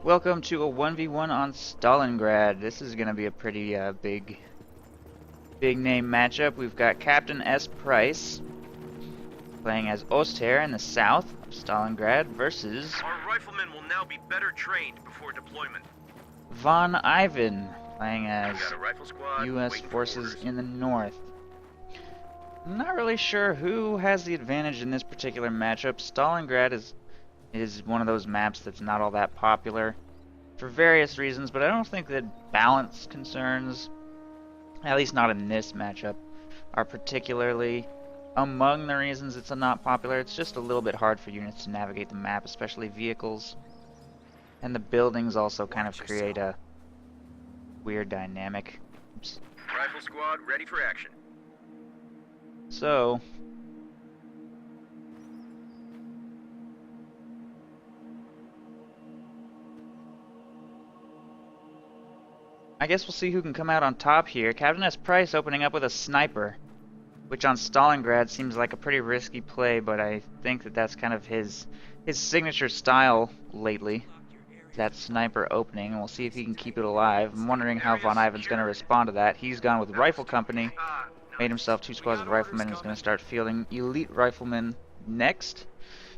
Welcome to a 1v1 on Stalingrad. This is going to be a pretty big name matchup. We've got CaptainSPrice playing as Oster in the south of Stalingrad versus our riflemen will now be better trained before deployment. VonIvan playing as squad, US forces in the north. I'm not really sure who has the advantage in this particular matchup. Stalingrad is one of those maps that's not all that popular for various reasons, but I don't think that balance concerns, at least not in this matchup, are particularly among the reasons it's not popular. It's just a little bit hard for units to navigate the map, especially vehicles. And the buildings also kind of create a weird dynamic. Oops. Rifle squad ready for action. So I guess we'll see who can come out on top here. CaptainSPrice opening up with a sniper, which on Stalingrad seems like a pretty risky play, but I think that that's kind of his signature style lately. That sniper opening, and we'll see if he can keep it alive. I'm wondering how VonIvan's going to respond to that. He's gone with Rifle Company, made himself 2 squads of riflemen, and is going to start fielding elite riflemen next.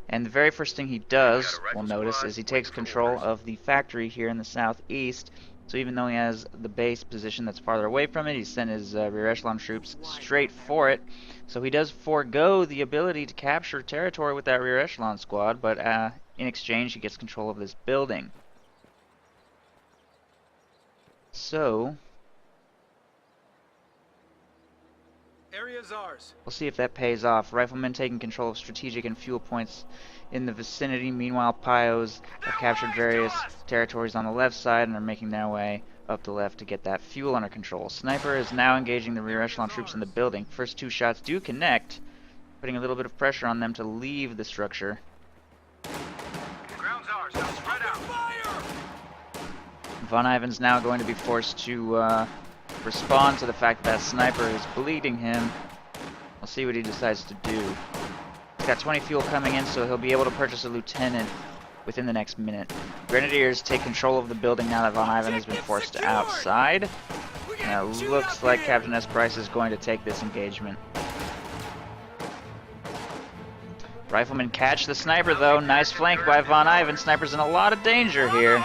And the very first thing he does, we'll notice, is he takes control of the factory here in the southeast. So even though he has the base position that's farther away from it, he sent his rear echelon troops straight for it. So he does forego the ability to capture territory with that rear echelon squad, but in exchange he gets control of this building. So Area's ours. We'll see if that pays off. Riflemen taking control of strategic and fuel points in the vicinity. Meanwhile, Pios have captured various territories on the left side and are making their way up the left to get that fuel under control. Sniper is now engaging the rear echelon troops in the building. First 2 shots do connect, putting a little bit of pressure on them to leave the structure. Ground's ours. Now spread out. VonIvan's now going to be forced to respond to the fact that sniper is bleeding him. We'll see what he decides to do. He's got 20 fuel coming in, so he'll be able to purchase a lieutenant within the next minute. Grenadiers take control of the building now that VonIvan has been forced outside. And it looks like CaptainSPrice is going to take this engagement. Riflemen catch the sniper though. Nice flank by VonIvan. Sniper's in a lot of danger here.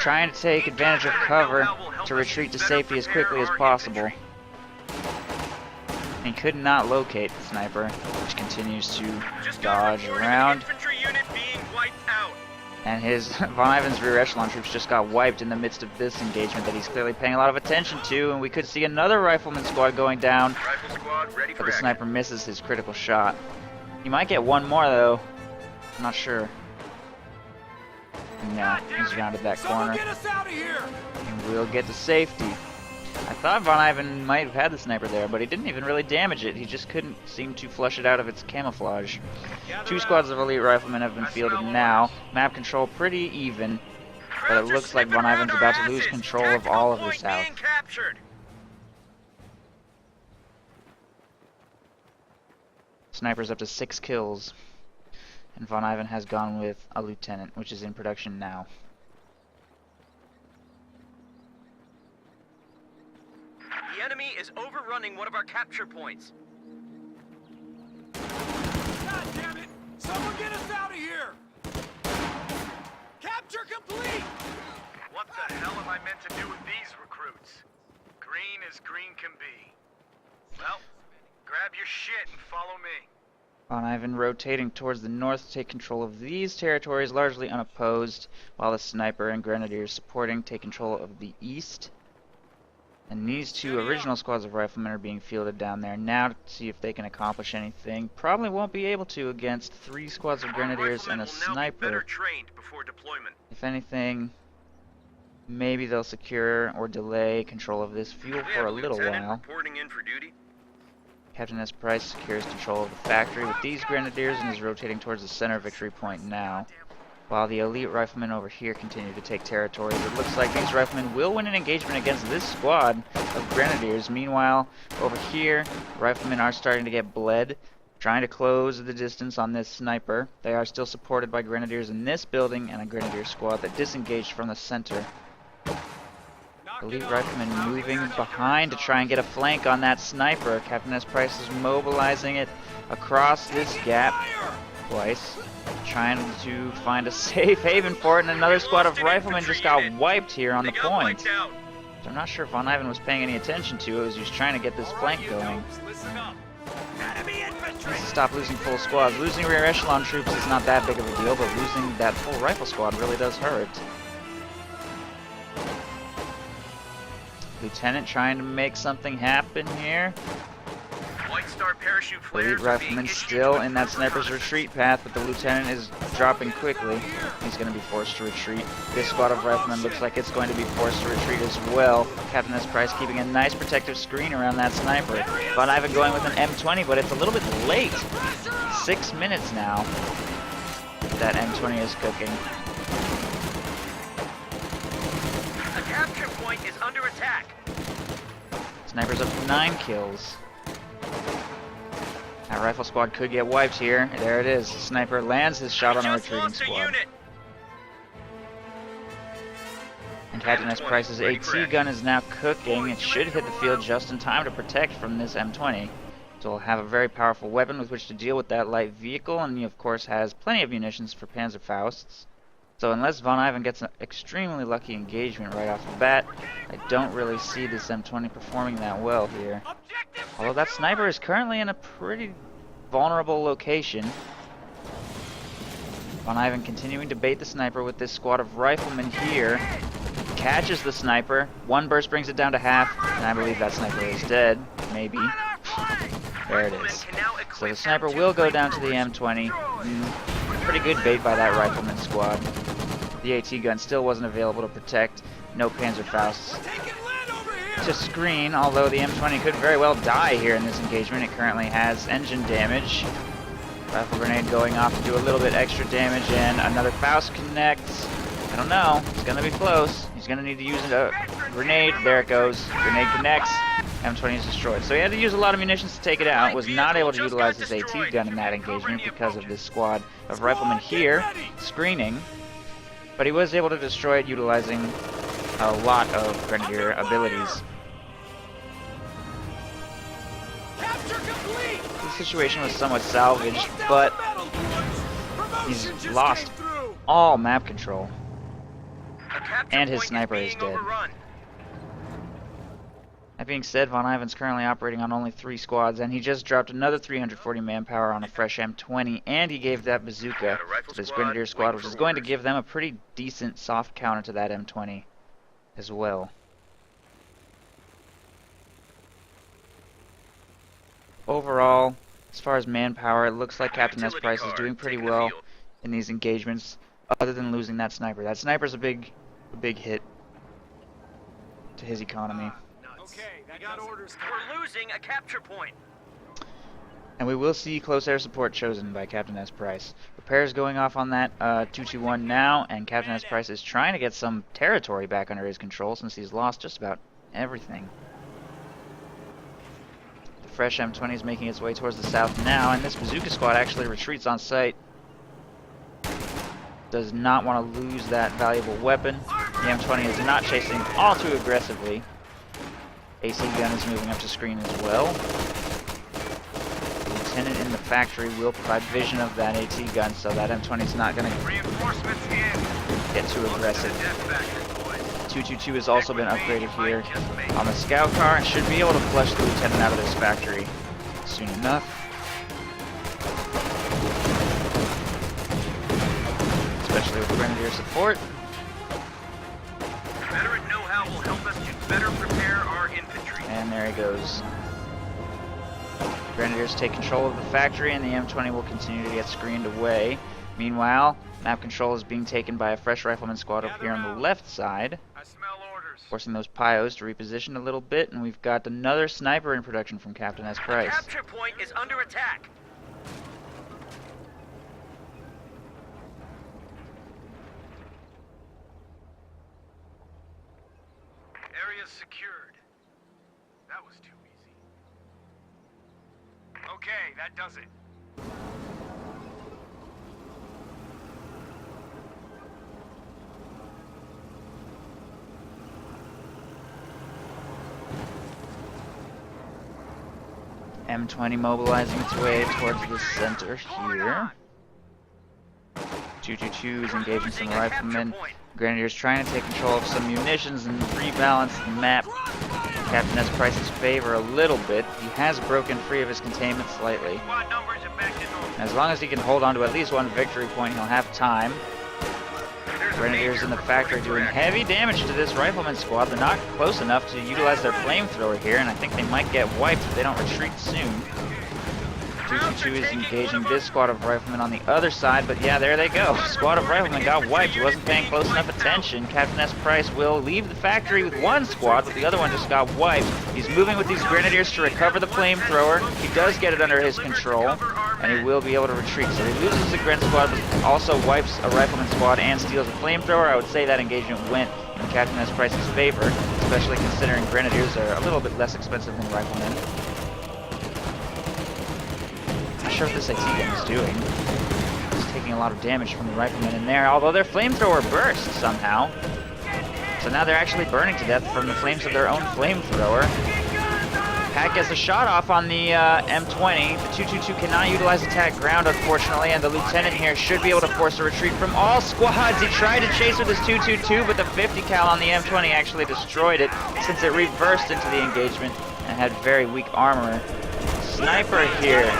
Trying to take advantage of cover to retreat to safety as quickly as possible. He could not locate the sniper, which continues to dodge around. And his VonIvan's rear echelon troops just got wiped in the midst of this engagement that he's clearly paying a lot of attention to, and we could see another rifleman squad going down, but the sniper misses his critical shot. He might get one more though, I'm not sure. No, he's rounded that corner. And we'll get to safety. I thought VonIvan might have had the sniper there, but he didn't even really damage it. He just couldn't seem to flush it out of its camouflage. 2 squads of elite riflemen have been fielded now. Map control pretty even, but it looks like VonIvan's about to lose control of all of the south. Sniper's up to 6 kills. And VonIvan has gone with a lieutenant, which is in production now. The enemy is overrunning one of our capture points. God damn it! Someone get us out of here! Capture complete! What the hell am I meant to do with these recruits? Green as green can be. Well, grab your shit and follow me. VonIvan rotating towards the north to take control of these territories largely unopposed, while the sniper and grenadiers supporting take control of the east. And these 2 original squads of riflemen are being fielded down there now to see if they can accomplish anything. Probably won't be able to against 3 squads of grenadiers and a sniper. If anything, maybe they'll secure or delay control of this fuel for a little while. CaptainSPrice secures control of the factory with these grenadiers and is rotating towards the center victory point now, while the elite riflemen over here continue to take territories. It looks like these riflemen will win an engagement against this squad of grenadiers. Meanwhile, over here, riflemen are starting to get bled trying to close the distance on this sniper. They are still supported by grenadiers in this building and a grenadier squad that disengaged from the center. Elite riflemen moving behind to try and get a flank on that sniper. CaptainSPrice is mobilizing it across this gap twice, trying to find a safe haven for it, and another squad of riflemen just got wiped here on the point. So I'm not sure if VonIvan was paying any attention to it as he was trying to get this flank going. Stop losing full squads. Losing rear echelon troops is not that big of a deal, but losing that full rifle squad really does hurt. Lieutenant trying to make something happen here. White Star parachute flares Elite rifleman still in that sniper's retreat path, but the lieutenant is dropping quickly. He's going to be forced to retreat. This squad of riflemen looks like it's going to be forced to retreat as well. CaptainSPrice keeping a nice protective screen around that sniper. VonIvan going with an M20, but it's a little bit late. 6 minutes now. That M20 is cooking. The capture point is under attack. Sniper's up to 9 kills. That rifle squad could get wiped here. There it is. Sniper lands his shot on a retreating squad. And CaptainSPrice's AT gun is now cooking. It should hit the field just in time to protect from this M20. So we'll have a very powerful weapon with which to deal with that light vehicle, and he of course has plenty of munitions for Panzerfausts. So unless VonIvan gets an extremely lucky engagement right off the bat, I don't really see this M20 performing that well here. Although that sniper is currently in a pretty vulnerable location. VonIvan continuing to bait the sniper with this squad of riflemen here. Catches the sniper. One burst brings it down to half, and I believe that sniper is dead. Maybe. There it is. So the sniper will go down to the M20. Pretty good bait by that rifleman squad. The AT gun still wasn't available to protect. No Panzerfausts to screen, although the M20 could very well die here in this engagement. It currently has engine damage. Rifle grenade going off to do a little bit extra damage, and another Faust connects. I don't know. It's going to be close. He's going to need to use a grenade. There it goes. Grenade connects. M20 is destroyed. So he had to use a lot of munitions to take it out. Was not able to utilize his AT gun in that engagement because of this squad of riflemen here screening. But he was able to destroy it utilizing a lot of grenadier abilities. The situation was somewhat salvaged, but he's lost all map control. And his sniper is dead. That being said, VonIvan's currently operating on only 3 squads, and he just dropped another 340 manpower on a fresh M20, and he gave that bazooka to this Grenadier squad, which is going to give them a pretty decent soft counter to that M20 as well. Overall, as far as manpower, it looks like CaptainSPrice is doing pretty well in these engagements, other than losing that sniper. That sniper's a big hit to his economy. Okay, I got orders. We're losing a capture point. And we will see close air support chosen by CaptainSPrice. Repairs going off on that 221 now, and CaptainSPrice is trying to get some territory back under his control since he's lost just about everything. The fresh M20 is making its way towards the south now, and this bazooka squad actually retreats on sight. Does not want to lose that valuable weapon. The M20 is not chasing all too aggressively. AC gun is moving up to screen as well. The lieutenant in the factory will provide vision of that AT gun, so that M20 is not going to get too aggressive. 222 has also been upgraded here on the scout car and should be able to flush the lieutenant out of this factory soon enough. Especially with Grenadier support. Veteran know-how will help us to better prepare our infantry. And there he goes. Grenadiers take control of the factory, and the M20 will continue to get screened away. Meanwhile, map control is being taken by a fresh rifleman squad up here on the left side, forcing those Pios to reposition a little bit, and we've got another sniper in production from CaptainSPrice. The capture point is under attack. Area secured. That was too easy. Okay, that does it. M20 mobilizing its way towards the center here. 222 is engaging some riflemen. Grenadiers trying to take control of some munitions and rebalance the map in CaptainSPrice's favor a little bit. He has broken free of his containment slightly. As long as he can hold on to at least one victory point, he'll have time. Grenadiers in the factory doing heavy damage to this rifleman squad. They're not close enough to utilize their flamethrower here, and I think they might get wiped if they don't retreat soon. 222 is engaging this squad of riflemen on the other side, but yeah, there they go. Squad of riflemen got wiped. He wasn't paying close enough attention. CaptainSPrice will leave the factory with one squad, but the other one just got wiped. He's moving with these grenadiers to recover the flamethrower. He does get it under his control, and he will be able to retreat. So he loses the Gren squad, but also wipes a rifleman squad and steals a flamethrower. I would say that engagement went in CaptainSPrice's favor, especially considering grenadiers are a little bit less expensive than riflemen. Not sure what this AT gun is doing. It's taking a lot of damage from the riflemen in there, although their flamethrower burst somehow. So now they're actually burning to death from the flames of their own flamethrower. Pat gets a shot off on the M20. The 222 cannot utilize attack ground, unfortunately, and the lieutenant here should be able to force a retreat from all squads. He tried to chase with his 222, but the 50 cal on the M20 actually destroyed it since it reversed into the engagement and had very weak armor. Sniper here,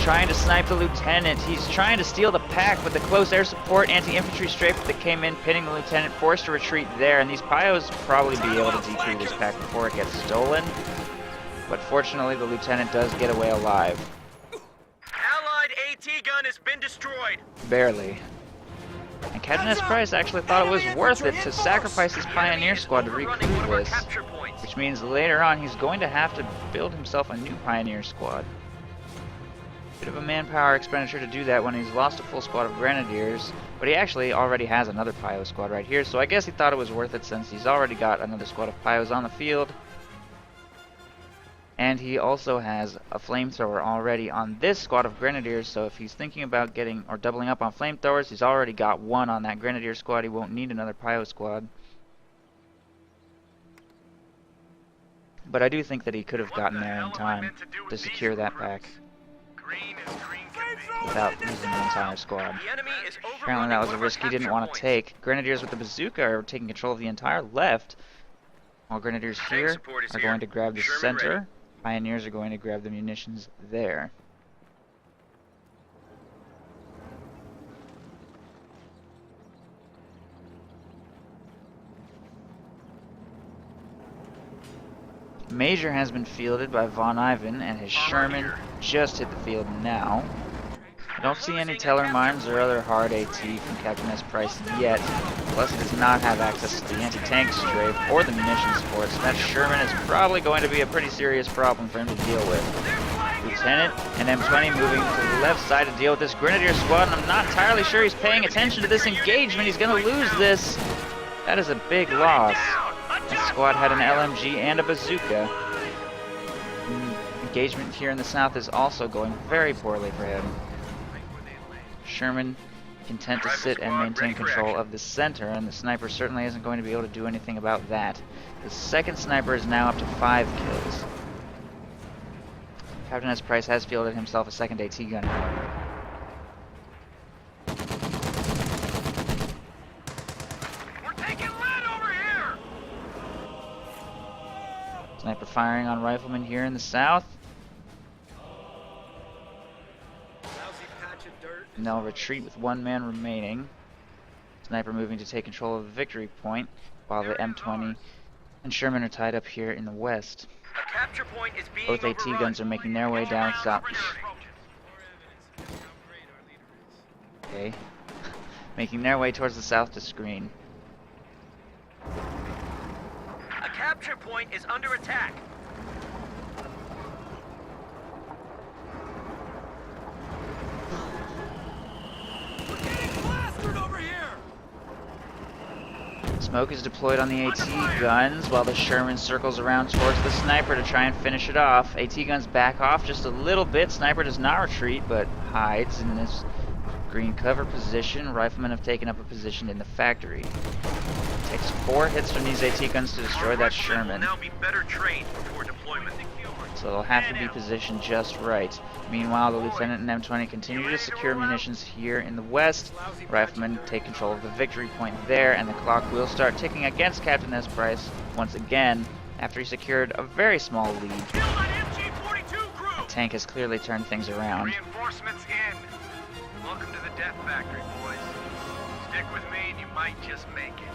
trying to snipe the lieutenant. He's trying to steal the pack with the close air support anti-infantry strafe that came in, pinning the lieutenant, forced to retreat there, and these Pyos will probably be able to decrew this pack before it gets stolen. But fortunately, the lieutenant does get away alive. Allied AT gun has been destroyed. Barely. And CaptainSPrice actually thought it was worth it to sacrifice his Pioneer squad to recruit this, which means later on he's going to have to build himself a new Pioneer squad. Bit of a manpower expenditure to do that when he's lost a full squad of grenadiers, but he actually already has another Pio squad right here, so I guess he thought it was worth it since he's already got another squad of Pios on the field. And he also has a flamethrower already on this squad of grenadiers, so if he's thinking about getting or doubling up on flamethrowers, he's already got one on that grenadier squad. He won't need another Pio squad. But I do think that he could have gotten there in time to secure that pack without losing the entire squad. Apparently that was a risk he didn't want to take. Grenadiers with the bazooka are taking control of the entire left, while Grenadiers here are going to grab the center. Pioneers are going to grab the munitions there. Major has been fielded by VonIvan, and his Sherman just hit the field now. I don't see any teller mines or other hard AT from CaptainSPrice yet, plus he does not have access to the anti-tank strafe or the munitions support, so that Sherman is probably going to be a pretty serious problem for him to deal with. Lieutenant and M20 moving to the left side to deal with this Grenadier squad, and I'm not entirely sure he's paying attention to this engagement. He's going to lose this. That is a big loss. This squad had an LMG and a bazooka. Engagement here in the south is also going very poorly for him. Sherman content to sit and maintain control of the center, and the sniper certainly isn't going to be able to do anything about that. The second sniper is now up to 5 kills. CaptainSPrice has fielded himself a second AT gun. Sniper firing on riflemen here in the south. And they'll retreat with one man remaining. Sniper moving to take control of the victory point, while the M20 and Sherman are tied up here in the west. Both AT guns are making their way down south. Okay. Making their way towards the south to screen. A capture point is under attack. We're getting plastered over here. Smoke is deployed on the AT guns while the Sherman circles around towards the sniper to try and finish it off. AT guns back off just a little bit. Sniper does not retreat but hides in this green cover position. Riflemen have taken up a position in the factory. Takes 4 hits from these AT guns to destroy that Sherman. Now be better trained before deployment. so they'll have to be positioned just right. Meanwhile, the Lieutenant and M20 continue to secure munitions here in the west. Riflemen take control of the victory point there, and the clock will start ticking against CaptainSPrice once again after he secured a very small lead. The tank has clearly turned things around. Reinforcements in. Welcome to the Death Factory, boys. Stick with me and you might just make it.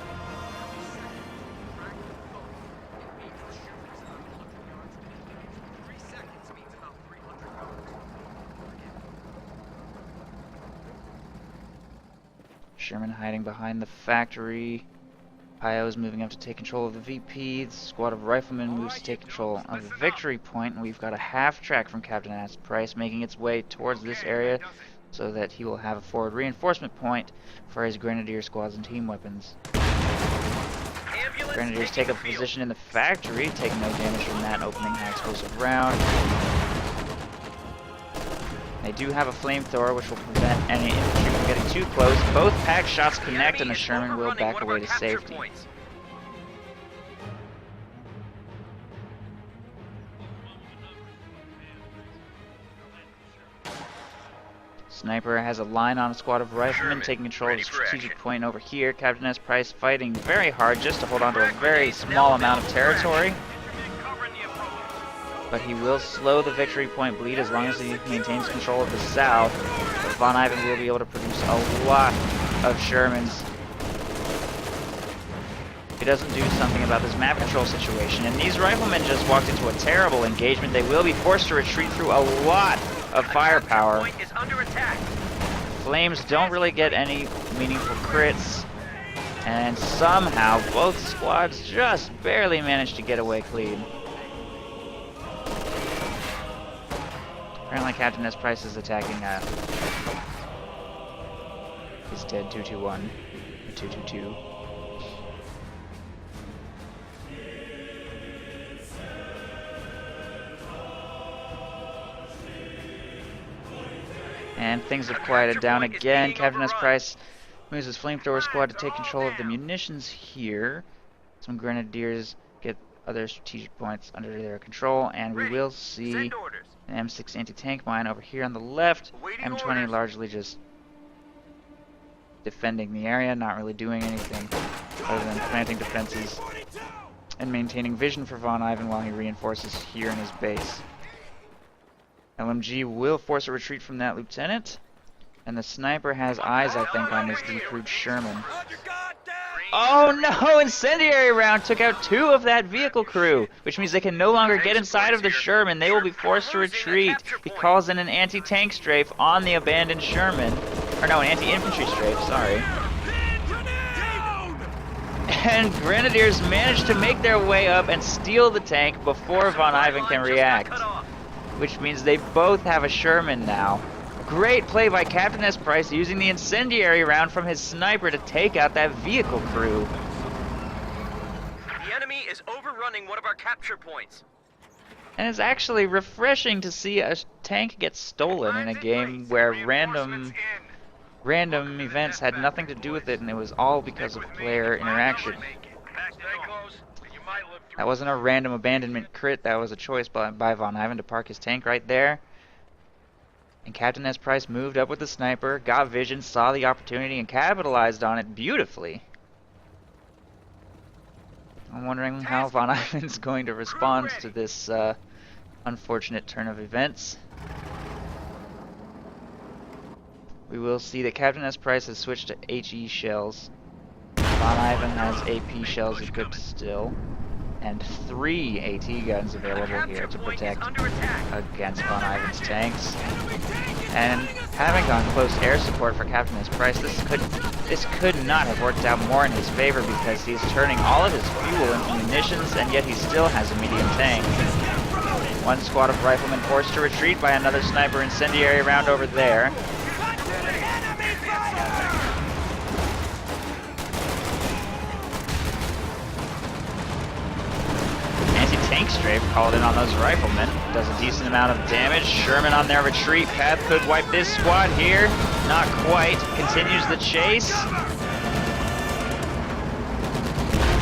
Sherman hiding behind the factory. Pio is moving up to take control of the VP. The squad of riflemen moves to take control of the victory point, and we've got a half track from CaptainSPrice making its way towards this area so that he will have a forward reinforcement point for his grenadier squads and team weapons. Grenadiers take up a position in the factory, taking no damage from that opening high explosive round. They do have a flamethrower, which will prevent any infantry from getting too close. Both pack shots connect, and the Sherman will back away to safety. Sniper has a line on a squad of riflemen taking control of the strategic point over here. CaptainSPrice fighting very hard just to hold on to a very small amount of territory. But he will slow the victory point bleed as long as he maintains control of the south. But VonIvan will be able to produce a lot of Shermans. He doesn't do something about this map control situation. And these riflemen just walked into a terrible engagement. They will be forced to retreat through a lot of firepower. Flames don't really get any meaningful crits. And somehow both squads just barely managed to get away clean. Apparently CaptainSPrice is attacking he's dead 221 or 222. And things have quieted down again. CaptainSPrice moves his flamethrower squad to take control of the munitions here. Some grenadiers get other strategic points under their control, and we will see an M6 anti-tank mine over here on the left. M20 largely just defending the area, not really doing anything other than planting defenses and maintaining vision for VonIvan while he reinforces here in his base. LMG will force a retreat from that lieutenant, and the sniper has eyes, I think, on this decrewed Sherman. Oh no! Incendiary round took out 2 of that vehicle crew, which means they can no longer get inside of the Sherman. They will be forced to retreat. He calls in an anti-tank strafe on the abandoned Sherman. Or no, an anti-infantry strafe, sorry. And Grenadiers manage to make their way up and steal the tank before VonIvan can react. Which means they both have a Sherman now. Great play by CaptainSPrice using the incendiary round from his sniper to take out that vehicle crew. The enemy is overrunning one of our capture points. And it's actually refreshing to see a tank get stolen in a game where random events had nothing to do with it, and it was all because of player interaction. That wasn't a random abandonment crit, that was a choice by VonIvan to park his tank right there. And CaptainSPrice moved up with the sniper, got vision, saw the opportunity, and capitalized on it beautifully. I'm wondering how VonIvan's going to respond to this unfortunate turn of events. We will see that CaptainSPrice has switched to HE shells. VonIvan has AP shells equipped still. And 3 AT guns available here to protect against VonIvan's tanks. And having gone close air support for CaptainSPrice, this could not have worked out more in his favor because he's turning all of his fuel into munitions, and yet he still has a medium tank. One squad of riflemen forced to retreat by another sniper incendiary round over there. Tank strafe called in on those riflemen. Does a decent amount of damage. Sherman on their retreat path could wipe this squad here. Not quite. Continues the chase.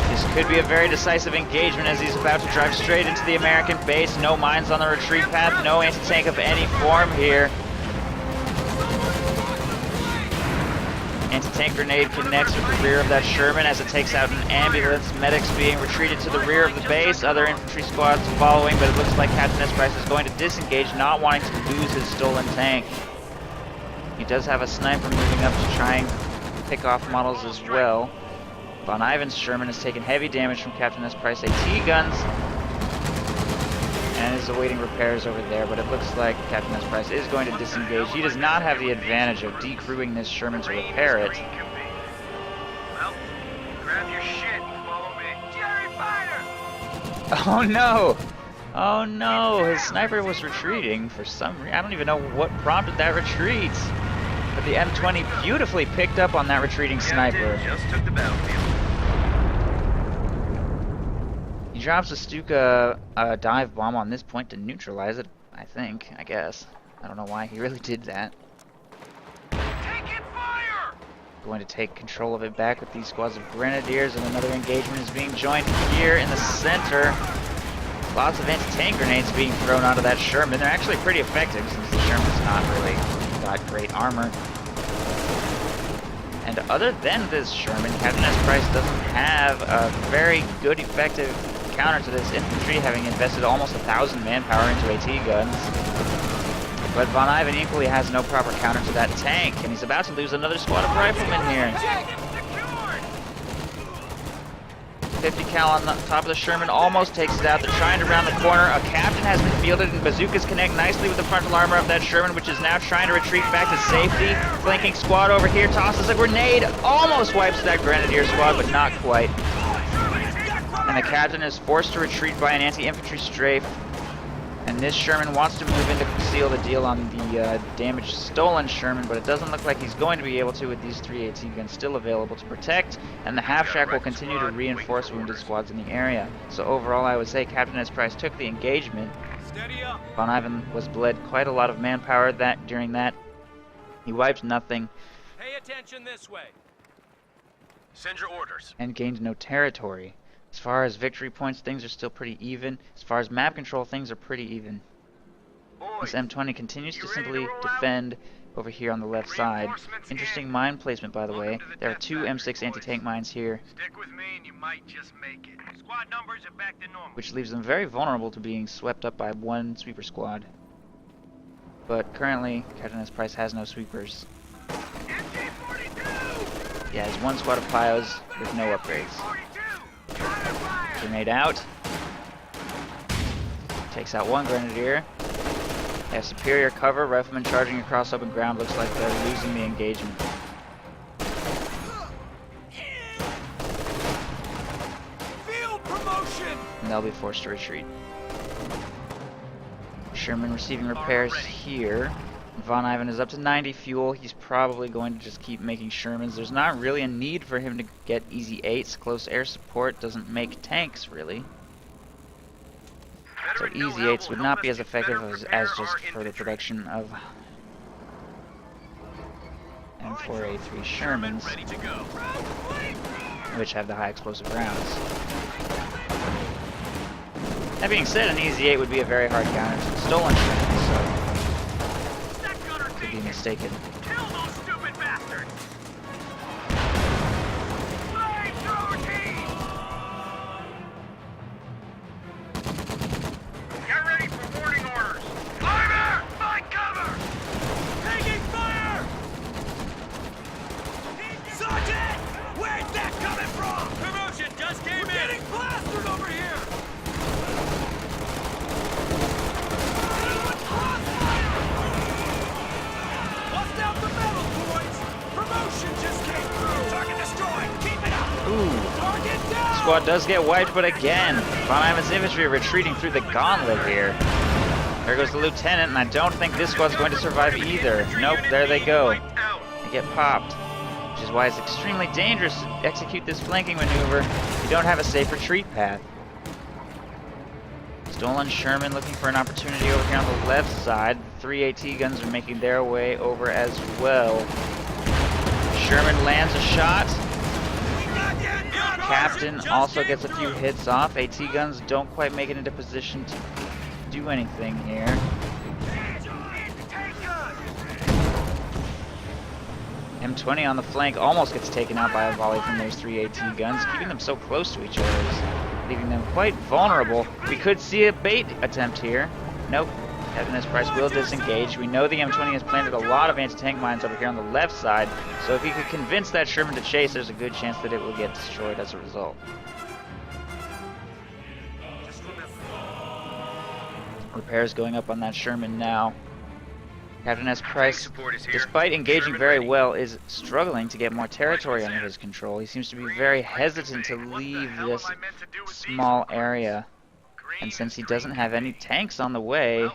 This could be a very decisive engagement as he's about to drive straight into the American base. No mines on the retreat path, no anti-tank of any form here. Anti-tank grenade connects with the rear of that Sherman as it takes out an ambulance. Medics being retreated to the rear of the base. Other infantry squads following, but it looks like CaptainSPrice is going to disengage, not wanting to lose his stolen tank. He does have a sniper moving up to try and pick off models as well. VonIvan's Sherman has taken heavy damage from CaptainSPrice AT guns and is awaiting repairs over there, but it looks like CaptainSPrice is going to disengage. He does not have the advantage of decrewing this Sherman to repair it. Well, grab your shit and follow me. Jerry, fire! Oh no! Oh no! His sniper was retreating for some reason. I don't even know what prompted that retreat. But the M20 beautifully picked up on that retreating sniper. Just took the battlefield. He drops a Stuka dive bomb on this point to neutralize it, I guess. I don't know why he really did that. Taking fire! Going to take control of it back with these squads of grenadiers, and another engagement is being joined here in the center. Lots of anti-tank grenades being thrown onto that Sherman. They're actually pretty effective since the Sherman's not really got great armor. And other than this Sherman, CaptainSPrice doesn't have a very good effective counter to this infantry, having invested almost 1,000 manpower into AT guns. But VonIvan equally has no proper counter to that tank, and he's about to lose another squad of riflemen here. 50 cal on the top of the Sherman almost takes it out. They're trying to round the corner. A captain has been fielded, and bazookas connect nicely with the frontal armor of that Sherman, which is now trying to retreat back to safety. Flanking squad over here tosses a grenade, almost wipes that grenadier squad, but not quite. And the captain is forced to retreat by an anti-infantry strafe. And this Sherman wants to move in to seal the deal on the damaged stolen Sherman, but it doesn't look like he's going to be able to with these 3 AT guns still available to protect, and the half-shack will continue to reinforce wounded squads in the area. So overall, I would say CaptainSPrice took the engagement. VonIvan was bled quite a lot of manpower during that. He wiped nothing. Pay attention this way. Send your orders. And gained no territory. As far as victory points, things are still pretty even. As far as map control, things are pretty even. This M20 continues to simply defend over here on the left side. Interesting mine placement, by the way. There are 2 M6 anti-tank mines here, Stick with me and you might just make it. Squad numbers are back to normal. which leaves them very vulnerable to being swept up by one sweeper squad. But currently, CaptainSPrice has no sweepers. MG-42! He has one squad of Pios with no upgrades. Grenade out. Takes out one grenadier. They have superior cover. Riflemen charging across open ground. Looks like they're losing the engagement. Field promotion! And they'll be forced to retreat. Sherman receiving repairs here. VonIvan is up to 90 fuel. He's probably going to just keep making Shermans. There's not really a need for him to get easy 8s. Close air support doesn't make tanks, really. So easy 8s would not be as effective as just further production of M4A3 Shermans, which have the high explosive rounds. That being said, an easy 8 would be a very hard counter to the stolen Sherman, so could be mistaken. Kill those stupid bastards! Flamethrower team! Get ready for warning orders! Fire! Find cover! Taking fire! Sergeant! Where's that coming from? Promotion just came We're in. getting plastered over here! Bust out the metal, boys! Promotion just came through! Target destroyed! Keep it up! Ooh. Target down! Squad does get wiped, but again, VonIvan's infantry are retreating through the gauntlet here. There goes the lieutenant, and I don't think this squad's going to survive either. Nope, there they go. They get popped, which is why it's extremely dangerous to execute this flanking maneuver if you don't have a safe retreat path. Stolen Sherman looking for an opportunity over here on the left side. The 3 AT guns are making their way over as well. Sherman lands a shot. Captain also gets a few hits off. AT guns don't quite make it into position to do anything here. M20 on the flank almost gets taken out by a volley from those 3 AT guns, keeping them so close to each other, leaving them quite vulnerable. We could see a bait attempt here. Nope. CaptainSPrice will disengage. We know the M20 has planted a lot of anti-tank mines over here on the left side, so if he could convince that Sherman to chase, there's a good chance that it will get destroyed as a result. Repairs going up on that Sherman now. CaptainSPrice, despite engaging very well, is struggling to get more territory under his control. He seems to be very hesitant to leave this small area. And since he doesn't have any tanks on the way,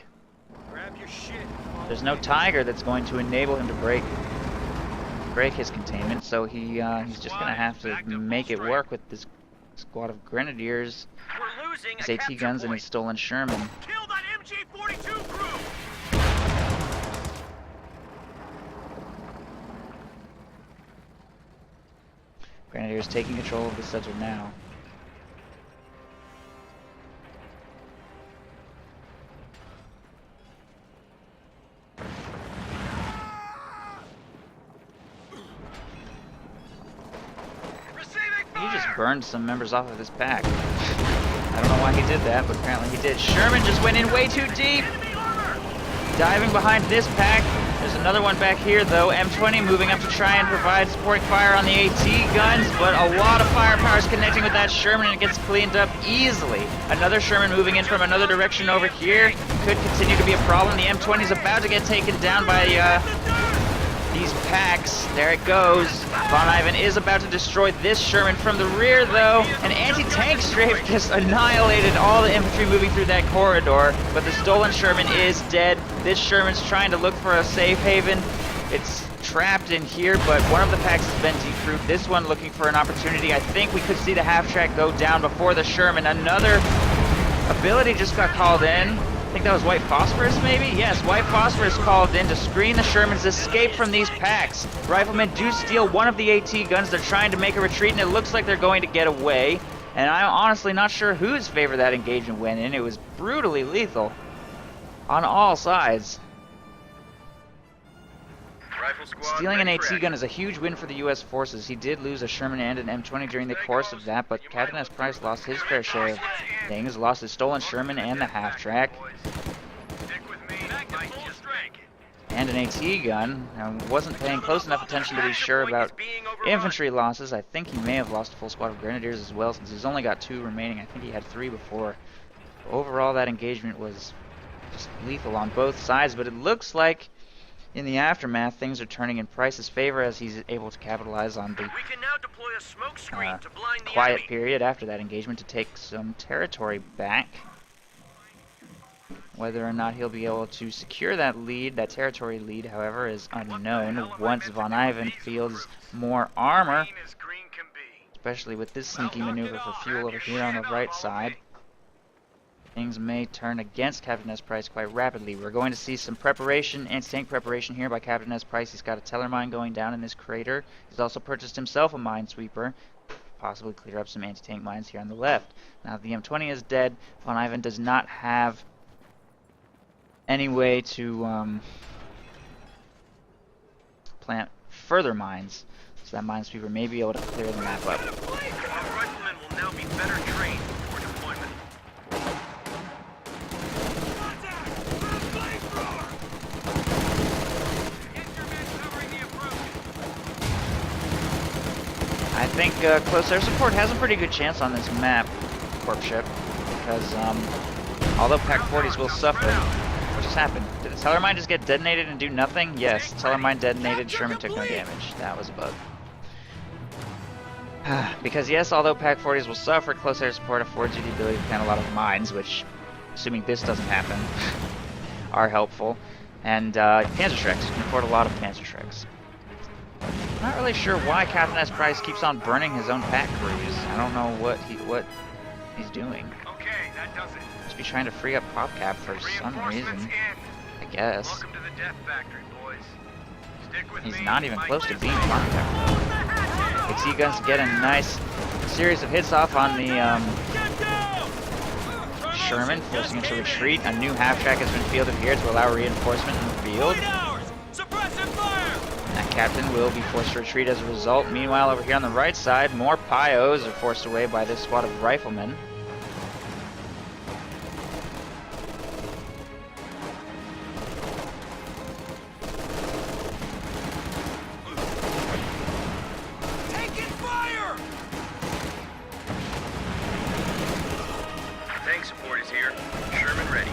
there's no Tiger that's going to enable him to break his containment, so he's just going to have to make it work with this squad of Grenadiers, his AT guns, and his stolen Sherman. Kill that MG-42 group! Grenadiers taking control of the center now. He just burned some members off of this pack. I don't know why he did that, but apparently he did. Sherman just went in way too deep! Diving behind this pack. There's another one back here, though. M20 moving up to try and provide supporting fire on the AT guns, but a lot of firepower is connecting with that Sherman, and it gets cleaned up easily. Another Sherman moving in from another direction over here could continue to be a problem. The M20 is about to get taken down by these packs. There it goes. VonIvan is about to destroy this Sherman from the rear, though. An anti-tank strafe just annihilated all the infantry moving through that corridor, but the stolen Sherman is dead. This Sherman's trying to look for a safe haven. It's trapped in here, but one of the packs has been decrewed. This one looking for an opportunity. I think we could see the half-track go down before the Sherman. Another ability just got called in. I think that was White Phosphorus, maybe? Yes, White Phosphorus called in to screen the Sherman's escape from these packs. Riflemen do steal one of the AT guns. They're trying to make a retreat, and it looks like they're going to get away. And I'm honestly not sure whose favor that engagement went in. It was brutally lethal on all sides. Stealing an AT gun is a huge win for the U.S. forces. He did lose a Sherman and an M20 during the course of that, but CaptainSPrice lost his fair share of things, lost his stolen Sherman and the half-track, and an AT gun. I wasn't paying close enough attention to be sure about infantry losses. I think he may have lost a full squad of Grenadiers as well, since he's only got 2 remaining. I think he had 3 before. Overall, that engagement was just lethal on both sides, but it looks like in the aftermath, things are turning in Price's favor as he's able to capitalize on the quiet period after that engagement to take some territory back. Whether or not he'll be able to secure that lead, that territory lead, however, is unknown. Once VonIvan fields more armor, especially with this sneaky maneuver for fuel over here on the right side, things may turn against CaptainSPrice quite rapidly. We're going to see some preparation, anti-tank preparation here by CaptainSPrice. He's got a teller mine going down in this crater. He's also purchased himself a minesweeper, possibly clear up some anti-tank mines here on the left. Now the M20 is dead. VonIvan does not have any way to plant further mines, so that minesweeper may be able to clear the map up. Our riflemen will now be better trained for deployment. I think close air support has a pretty good chance on this map, Corp Ship, because although Pack 40s will suffer. What just happened? Did the teller mine just get detonated and do nothing? Yes, teller mine detonated, Sherman took no damage. That was a bug. Because yes, although Pack 40s will suffer, close air support affords you the ability to plant a lot of mines, which, assuming this doesn't happen, are helpful. And Panzerschrecks, you can afford a lot of Panzerschrecks. I'm not really sure why CaptainSPrice keeps on burning his own pack crews. I don't know what he's doing. Okay, that does it. Must be trying to free up PopCap for some reason, I guess. Welcome to the Death Factory, boys. Stick with He's me. not even close to being PopCap. AT guns get a nice series of hits off on the Get down! Sherman, forcing it to retreat. A new half-track has been fielded here to allow reinforcement in the field. Wait hours! Suppressive fire! That captain will be forced to retreat as a result. Meanwhile, over here on the right side, more Pios are forced away by this squad of riflemen. Taking fire! Tank support is here. Sherman ready.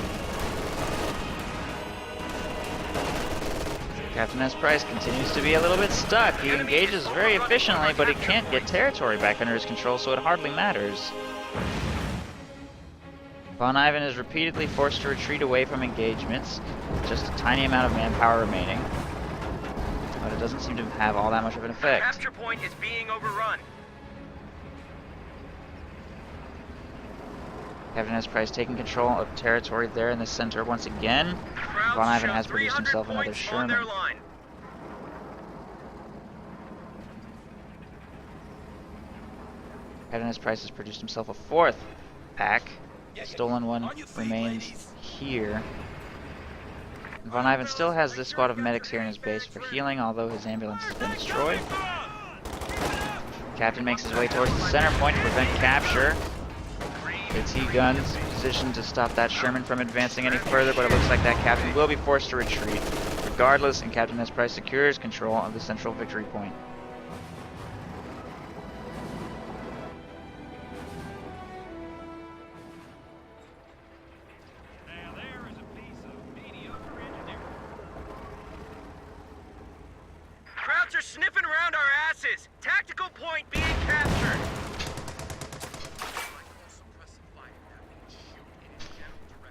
CaptainSPrice continues to be a little bit stuck. He engages very efficiently, but he can't get territory back under his control, so it hardly matters. VonIvan is repeatedly forced to retreat away from engagements, just a tiny amount of manpower remaining. But it doesn't seem to have all that much of an effect. Capture point is being overrun. CaptainSPrice taking control of territory there in the center once again. VonIvan has produced himself another Sherman. CaptainSPrice has produced himself a fourth pack. The stolen one remains here. VonIvan still has this squad of medics here in his base for healing, although his ambulance has been destroyed. Captain makes his way towards the center point to prevent capture. AT guns positioned to stop that Sherman from advancing any further, but it looks like that captain will be forced to retreat. Regardless, and CaptainSPrice secures control of the central victory point. Now there is a piece of mediocre engineering. Krauts are sniffing around our asses. Tactical point being captured.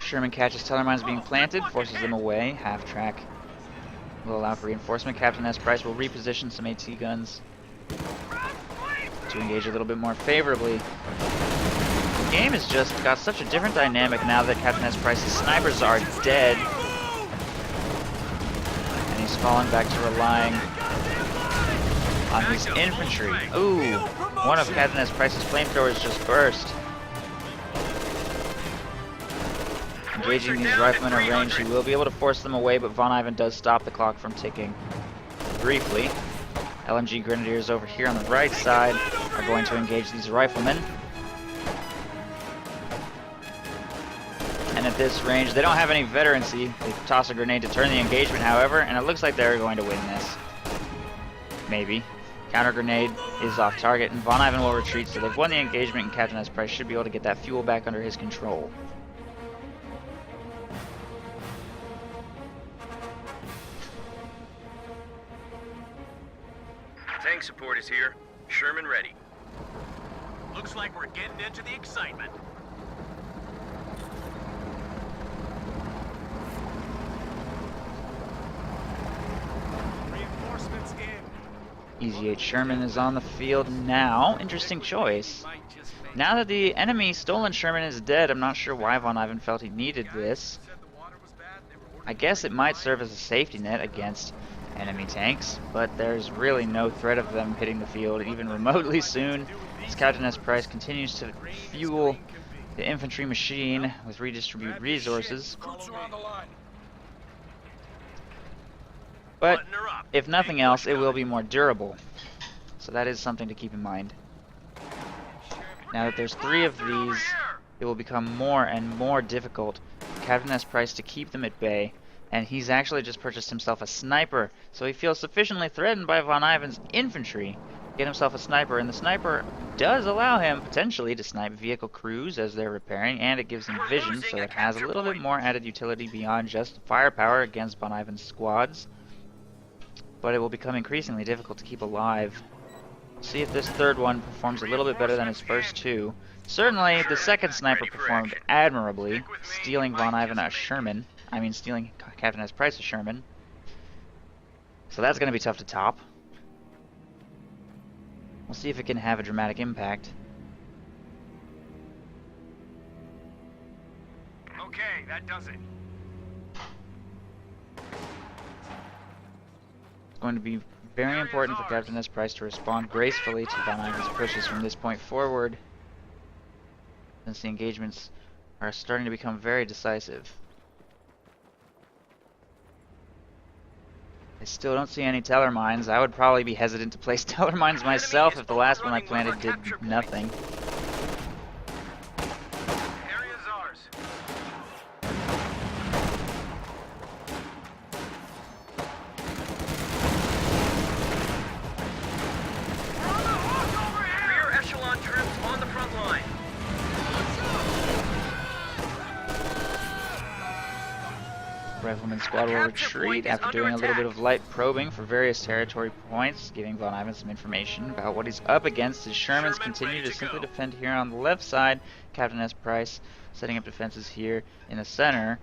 Sherman catches Tellermines being planted, forces them away. Half-track will allow for reinforcement. CaptainSPrice will reposition some AT guns to engage a little bit more favorably. The game has just got such a different dynamic now that CaptainSPrice's snipers are dead. And he's fallen back to relying on his infantry. Ooh, one of CaptainSPrice's flamethrowers just burst. Engaging these riflemen at range, he will be able to force them away, but VonIvan does stop the clock from ticking. Briefly, LMG Grenadiers over here on the right side are going to engage these riflemen. And at this range, they don't have any veterancy. They toss a grenade to turn the engagement, however, and it looks like they're going to win this. Maybe. Counter grenade is off target, and VonIvan will retreat, so they've won the engagement, and CaptainSPrice should be able to get that fuel back under his control. Tank support is here. Sherman ready. Looks like we're getting into the excitement. Reinforcements in. Easy 8 Sherman is on the field now. Interesting choice. Now that the enemy stolen Sherman is dead, I'm not sure why VonIvan felt he needed this. I guess it might serve as a safety net against enemy tanks, but there's really no threat of them hitting the field even remotely soon, as CaptainSPrice continues to fuel the infantry machine with redistribute resources. But if nothing else, it will be more durable, so that is something to keep in mind. Now that there's 3 of these, it will become more and more difficult for CaptainSPrice to keep them at bay. And he's actually just purchased himself a sniper, so he feels sufficiently threatened by VonIvan's infantry to get himself a sniper, and the sniper does allow him potentially to snipe vehicle crews as they're repairing, and it gives him vision, so it has a little bit more added utility beyond just firepower against VonIvan's squads. But it will become increasingly difficult to keep alive. See if this third one performs a little bit better than his first 2. Certainly, the second sniper performed admirably, stealing VonIvan a Sherman. Stealing CaptainSPrice a Sherman. So that's going to be tough to top. We'll see if it can have a dramatic impact. Okay, that does it. It's going to be Very important for CaptainSPrice to respond gracefully to VonIvan's pushes from this point forward, since the engagements are starting to become very decisive. I still don't see any teller mines. I would probably be hesitant to place teller mines myself if the last one I planted did nothing. Area's ours. We're on the hook over here! Rear echelon troops on the front line. Rifleman squad will retreat after doing a little bit of light probing for various territory points, giving VonIvan some information about what he's up against. His Shermans continue to simply defend here on the left side. CaptainSPrice setting up defenses here in the center.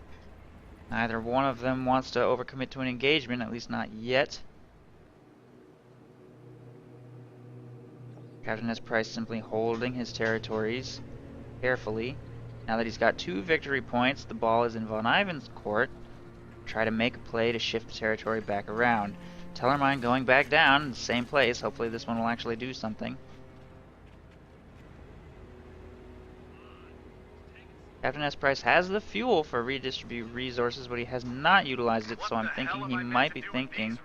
Neither one of them wants to overcommit to an engagement, at least not yet. CaptainSPrice simply holding his territories carefully. Now that he's got 2 victory points, the ball is in VonIvan's court. Try to make a play to shift the territory back around. Teller mine going back down in the same place. Hopefully this one will actually do something. CaptainSPrice has the fuel for redistribute resources, but he has not utilized it, so I'm thinking he might be thinking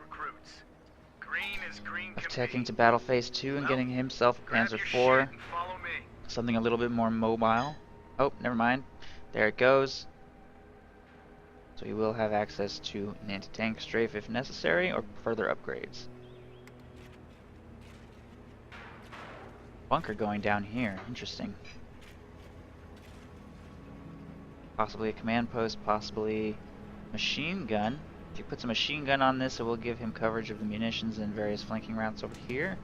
of taking to battle phase 2 and getting himself a Panzer IV. Something a little bit more mobile. Oh, never mind. There it goes. So he will have access to an anti-tank strafe if necessary, or further upgrades. Bunker going down here. Interesting. Possibly a command post, possibly machine gun. If he puts a machine gun on this, it will give him coverage of the munitions and various flanking routes over here.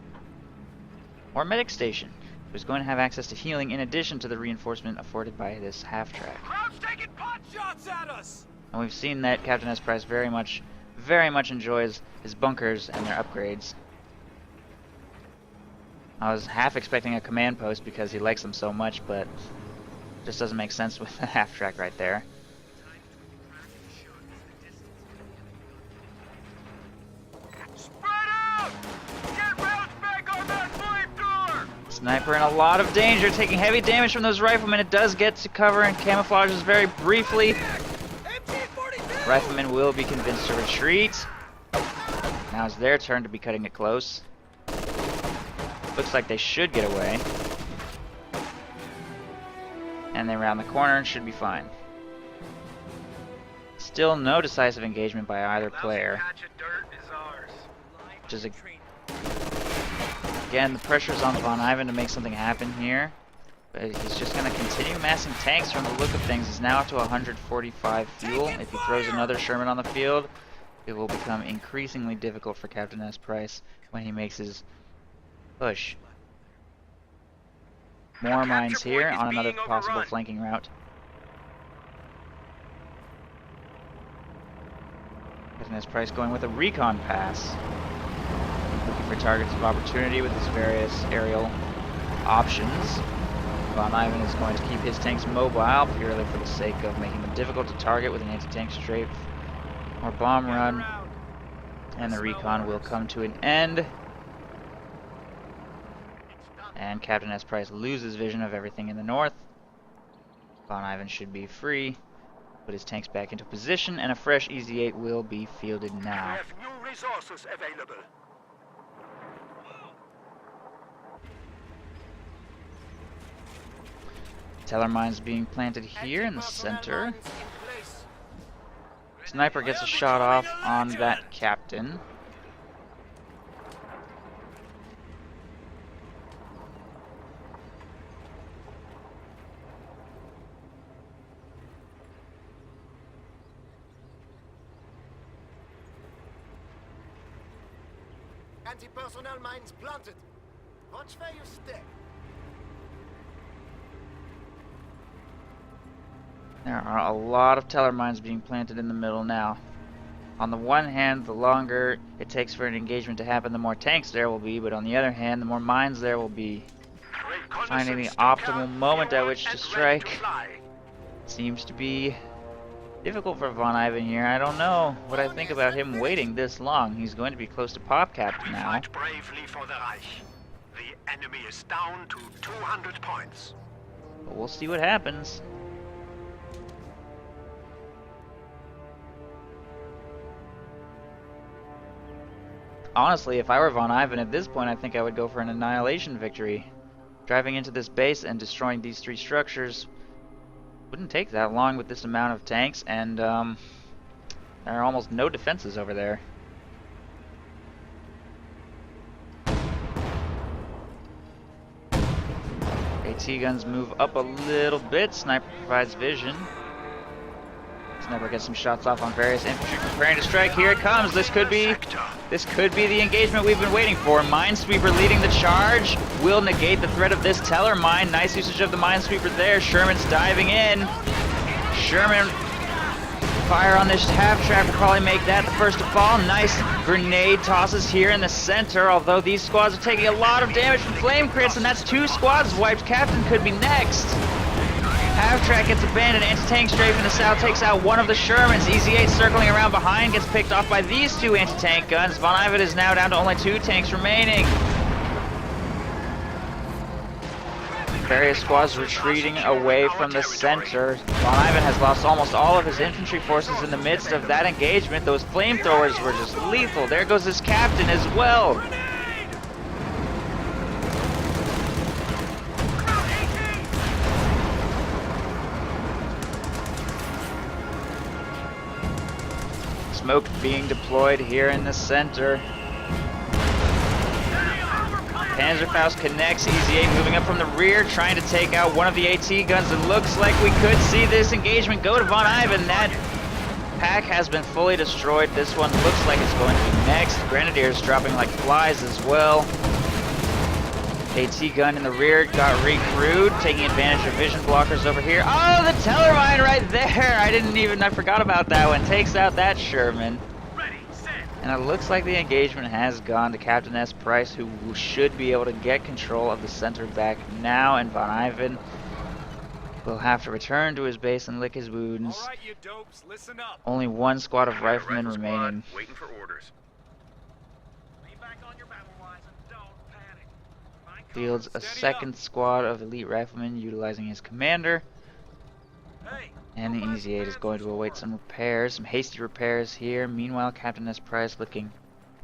Or medic station, who's going to have access to healing in addition to the reinforcement afforded by this half-track. Crowd's taking pot shots at us! And we've seen that CaptainSPrice very much enjoys his bunkers and their upgrades. I was half expecting a command post because he likes them so much, but it just doesn't make sense with the half-track right there. Spread out! Get rounds back on that flamethrower! Sniper in a lot of danger, taking heavy damage from those riflemen. It does get to cover and camouflages very briefly. Riflemen will be convinced to retreat. Now it's their turn to be cutting it close. Looks like they should get away. And they round the corner and should be fine. Still no decisive engagement by either player. Which is again, the pressure's on VonIvan to make something happen here. But he's just going to continue massing tanks from the look of things. He's now up to 145 fuel. If he throws another Sherman on the field, it will become increasingly difficult for CaptainSPrice when he makes his push. More mines here on another possible flanking route. CaptainSPrice going with a recon pass. Looking for targets of opportunity with his various aerial options. VonIvan is going to keep his tanks mobile purely for the sake of making them difficult to target with an anti-tank strafe or bomb run. And the recon will come to an end. And CaptainSPrice loses vision of everything in the north. VonIvan should be free. Put his tanks back into position, and a fresh EZ-8 will be fielded now. We have new resources available. Teller mines being planted here in the center. Sniper gets a shot off on that captain. Anti-personnel mines planted. Watch where you step. There are a lot of teller mines being planted in the middle now. On the one hand, the longer it takes for an engagement to happen, the more tanks there will be, but on the other hand, the more mines there will be. Finding the optimal moment at which to strike seems to be Difficult for VonIvan here. I don't know what I think about him waiting this long. He's going to be close to Pop Captain We now. fight bravely for the Reich. The enemy is down to 200 points. But we'll see what happens. Honestly, if I were VonIvan at this point, I think I would go for an annihilation victory. Driving into this base and destroying these three structures wouldn't take that long with this amount of tanks, and there are almost no defenses over there. AT guns move up a little bit. Sniper provides vision. Sniper gets some shots off on various infantry preparing to strike. Here it comes. This could be the engagement we've been waiting for. Minesweeper leading the charge will negate the threat of this Teller mine. Nice usage of the Minesweeper there. Sherman's diving in. Sherman fire on this half-track will probably make that the first to fall. Nice grenade tosses here in the center, although these squads are taking a lot of damage from flame crits, and that's 2 squads wiped. Captain could be next. Half-track gets abandoned. Anti-tank strafe in the south takes out one of the Shermans. EZ-8 circling around behind gets picked off by these 2 anti-tank guns. VonIvan is now down to only 2 tanks remaining. Various squads retreating away from the center. VonIvan has lost almost all of his infantry forces in the midst of that engagement. Those flamethrowers were just lethal. There goes his captain as well. Smoke being deployed here in the center. Panzerfaust connects. EZ-8 moving up from the rear, trying to take out one of the AT guns. It looks like we could see this engagement go to VonIvan. That pack has been fully destroyed. This one looks like it's going to be next. Grenadiers dropping like flies as well. AT gun in the rear got recrewed, taking advantage of vision blockers over here. Oh, the Teller mine right there! I forgot about that one. Takes out that Sherman. And it looks like the engagement has gone to CaptainSPrice, who should be able to get control of the center back now, and VonIvan will have to return to his base and lick his wounds. All right, you dopes, listen up. Only 1 squad of riflemen remaining. Waiting for orders. Lean back on your battle lines and don't panic. Fields a second squad of elite riflemen utilizing his commander. Hey, And the EZ-8 is going to await some repairs, some hasty repairs here. Meanwhile, CaptainSPrice looking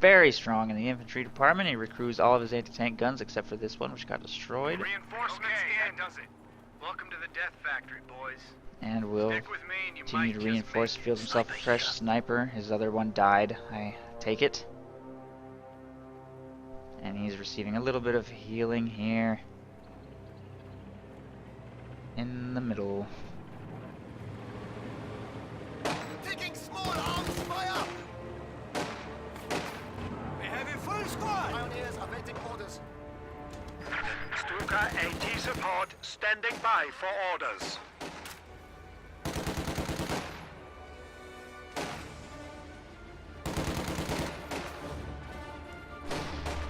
very strong in the infantry department. He recruits all of his anti-tank guns except for this one, which got destroyed. Reinforcements stand. That does it. Welcome to the death factory, boys. And will Stick with me and you continue might to just reinforce. make it. Fields himself a fresh sniper. His other one died. I take it. And he's receiving a little bit of healing here. In the middle. Taking small arms fire. We have a full squad. Pioneers awaiting orders. Stuka AT support standing by for orders.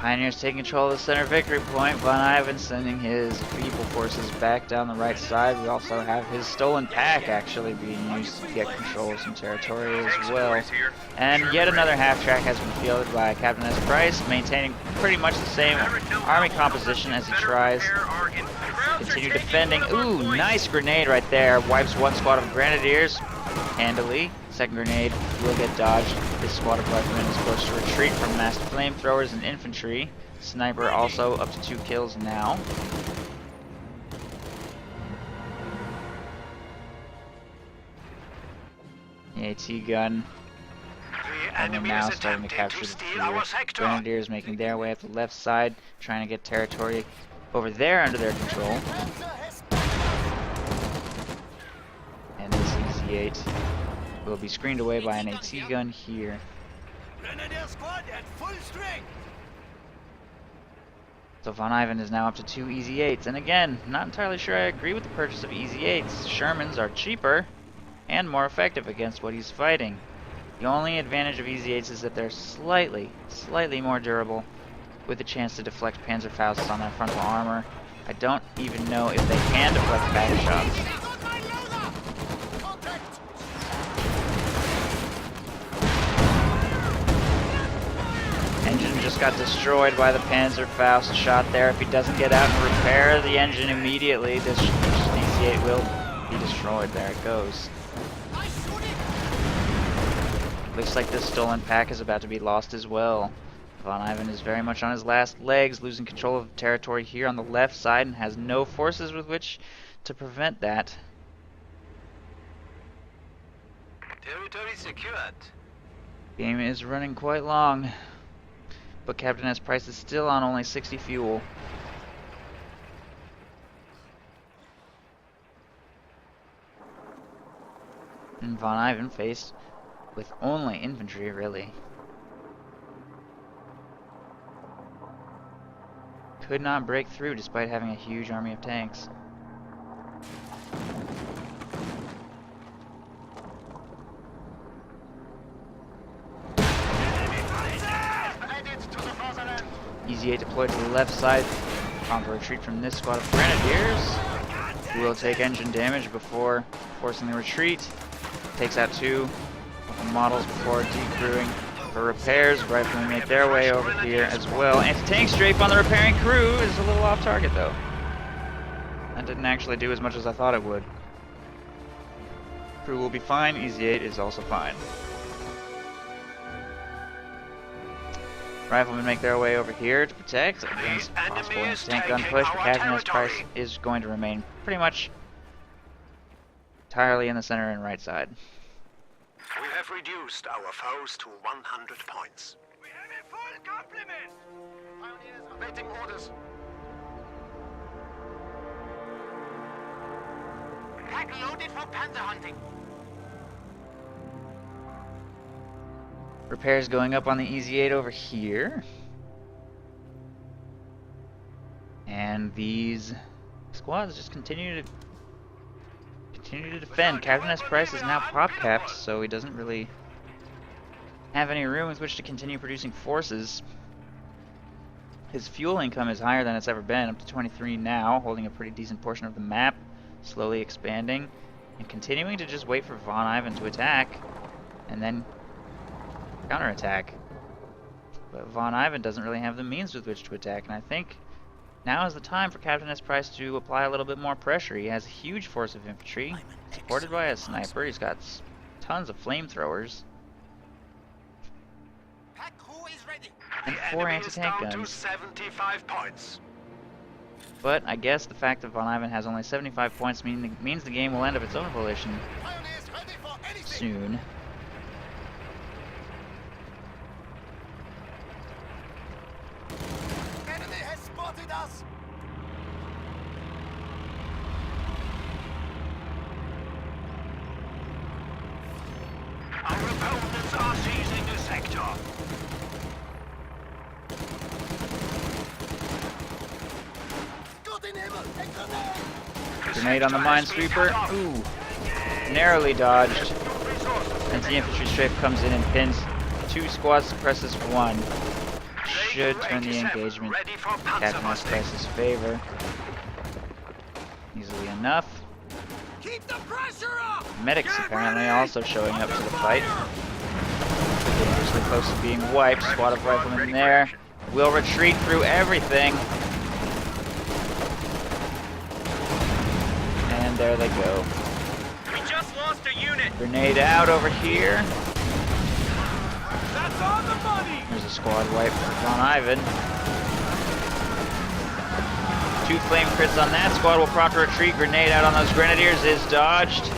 Pioneers taking control of the center victory point. VonIvan sending his feeble forces back down the right side. We also have his stolen pack actually being used to get control of some territory as well. And yet another half-track has been fielded by CaptainSPrice, maintaining pretty much the same army composition as he tries to continue defending. Ooh, nice grenade right there. Wipes 1 squad of grenadiers handily. Second grenade will get dodged. This squad of riflemen is forced to retreat from massed flamethrowers and infantry. Sniper also up to 2 kills now. The AT gun. And now starting to capture the field. Grenadiers making their way up the left side, trying to get territory over there under their control. And this EZ-8 will be screened away by an AT gun here. Grenadier squad at full strength. So VonIvan is now up to 2 EZ-8s, and again, not entirely sure I agree with the purchase of EZ-8s. Shermans are cheaper and more effective against what he's fighting. The only advantage of EZ-8s is that they're slightly more durable, with a chance to deflect Panzerfausts on their frontal armor. I don't even know if they can deflect back shots. got destroyed by the Panzerfaust shot there. If he doesn't get out and repair the engine immediately, this DC-8 will be destroyed. There it goes. Looks like this stolen pack is about to be lost as well. VonIvan is very much on his last legs, losing control of territory here on the left side and has no forces with which to prevent that. Territory secured. Game is running quite long, but CaptainSPrice is still on only 60 fuel. And VonIvan faced with only infantry, really. Could not break through despite having a huge army of tanks. Easy 8 deployed to the left side. On the retreat from this squad of grenadiers, who will take engine damage before forcing the retreat. Takes out 2 of the models before decrewing for repairs. Riflemen make their way over here as well. Anti-tank strafe on the repairing crew is a little off target though. That didn't actually do as much as I thought it would. Crew will be fine. Easy 8 is also fine. Riflemen make their way over here to protect against possible anti-tank gun push, but CaptainSPrice is going to remain pretty much entirely in the center and right side. We have reduced our foes to 100 points. We have a full complement! Pioneers awaiting orders. Pack loaded for panzer hunting. Repairs going up on the Easy 8 over here. And these squads just continue to defend. CaptainSPrice is now pop capped, so he doesn't really have any room with which to continue producing forces. His fuel income is higher than it's ever been, up to 23 now, holding a pretty decent portion of the map, slowly expanding, and continuing to just wait for VonIvan to attack, and then counterattack. But VonIvan doesn't really have the means with which to attack, and I think now is the time for CaptainSPrice to apply a little bit more pressure. He has a huge force of infantry, supported by a sniper. He's got tons of flamethrowers, and 4 anti-tank guns. 75 points. But I guess the fact that VonIvan has only 75 points means the game will end of its own volition soon. Enemy has spotted us! Our opponents are seizing the sector. Good in Himmel! A grenade! Grenade on the minesweeper. Ooh. Narrowly dodged. Anti-infantry strafe comes in and pins 2 squad suppresses 1. Should turn the engagement in CaptainSPrice's favor. Easily enough. Keep the pressure up! Medics apparently also showing up to the fight. Dangerously close to being wiped. Squad of riflemen there. Will retreat through everything. And there they go. We just lost a unit! Grenade out over here. That's on the money! There's a squad wipe for VonIvan. 2 flame crits on that. Squad will prompt a retreat. Grenade out on those grenadiers is dodged.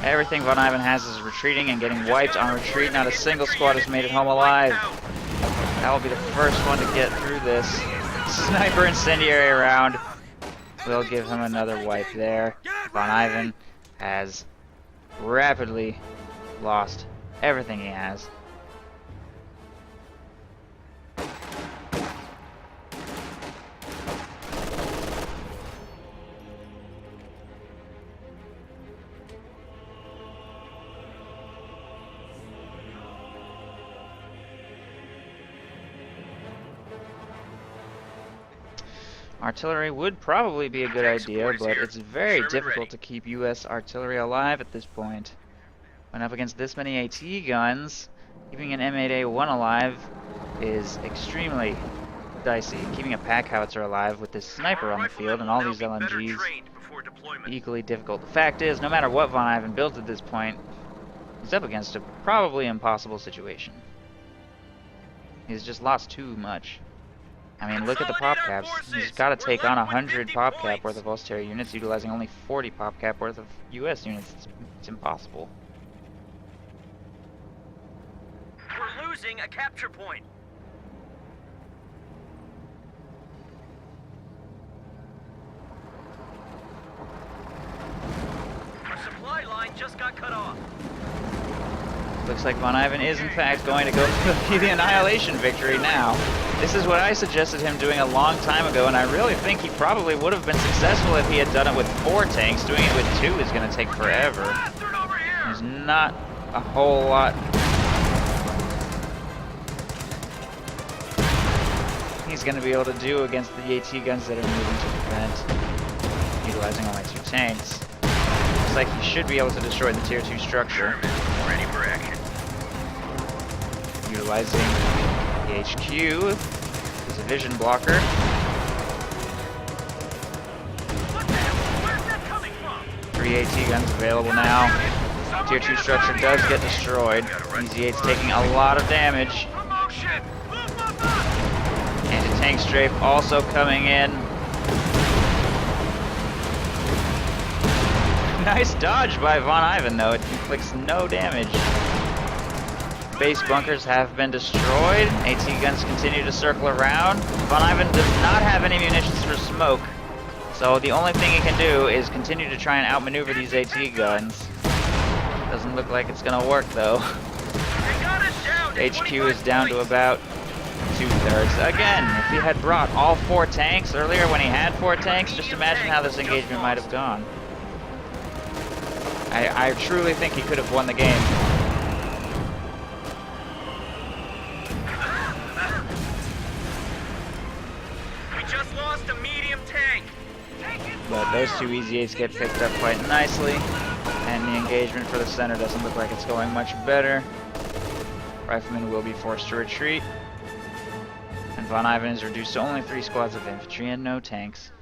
Everything VonIvan has is retreating and getting wiped on retreat. Not a single squad has made it home alive. That will be the first one to get through this. Sniper incendiary round will give him another wipe there. VonIvan has rapidly lost everything he has. Artillery would probably be a good idea, but it's very difficult to keep US artillery alive at this point. When up against this many AT guns, keeping an M8A1 alive is extremely dicey. Keeping a pack howitzer alive with this sniper on the field and all these LMGs equally difficult. The fact is, no matter what VonIvan builds at this point, he's up against a probably impossible situation. He's just lost too much. I mean, look at the pop caps. He's got to take on 100 pop cap worth of Ulster units, utilizing only 40 pop cap worth of US units. It's impossible. We're losing a capture point. Our supply line just got cut off. Looks like VonIvan is in fact going to go for the annihilation victory now. This is what I suggested him doing a long time ago, and I really think he probably would have been successful if he had done it with 4 tanks. Doing it with 2 is going to take forever. There's not a whole lot he's going to be able to do against the AT guns that are moving to prevent, utilizing only 2 tanks. Looks like he should be able to destroy the tier 2 structure. Ready for action. Utilizing the HQ as a vision blocker. What the hell? Where's that coming from? 3 AT guns available now. Tier 2 structure does get destroyed. Easy 8's taking a lot of damage. Promotion! Anti-tank strafe also coming in. Nice dodge by VonIvan though, it inflicts no damage. Base bunkers have been destroyed. AT guns continue to circle around. VonIvan does not have any munitions for smoke, so the only thing he can do is continue to try and outmaneuver these AT guns. Doesn't look like it's gonna work though. HQ is down to about 2/3. Again, if he had brought all 4 tanks earlier when he had 4 tanks, just imagine how this engagement might have gone. I truly think he could have won the game. We just lost a medium tank. But those 2 Easy 8s get picked up quite nicely, and the engagement for the center doesn't look like it's going much better. Riflemen will be forced to retreat, and VonIvan is reduced to only 3 squads of infantry and no tanks,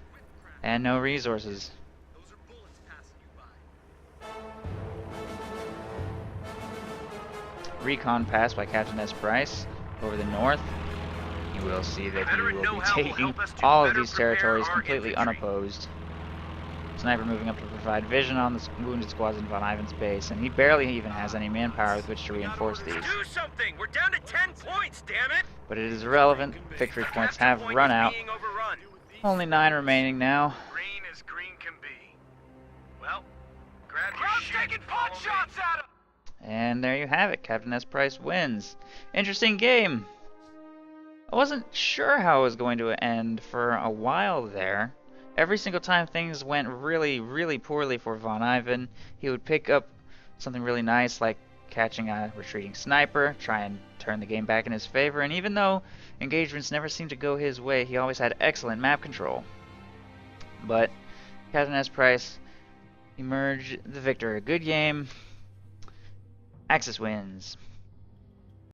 and no resources. Recon pass by CaptainSPrice over the north. You will see that he will be taking all of these territories completely unopposed. Sniper moving up to provide vision on the wounded squads in VonIvan's base, and he barely even has any manpower with which to reinforce these. Do something! We're down to 10 points, damn it! But it is irrelevant. Victory points have run out. Only 9 remaining now. Green as green can be. Well, grab your shit. Taking pot shots at him! And there you have it. CaptainSPrice wins. Interesting game. I wasn't sure how it was going to end for a while there. Every single time things went really, really poorly for VonIvan, he would pick up something really nice like catching a retreating sniper, try and turn the game back in his favor, and even though engagements never seemed to go his way, he always had excellent map control. But CaptainSPrice emerged the victor. A good game. Axis wins.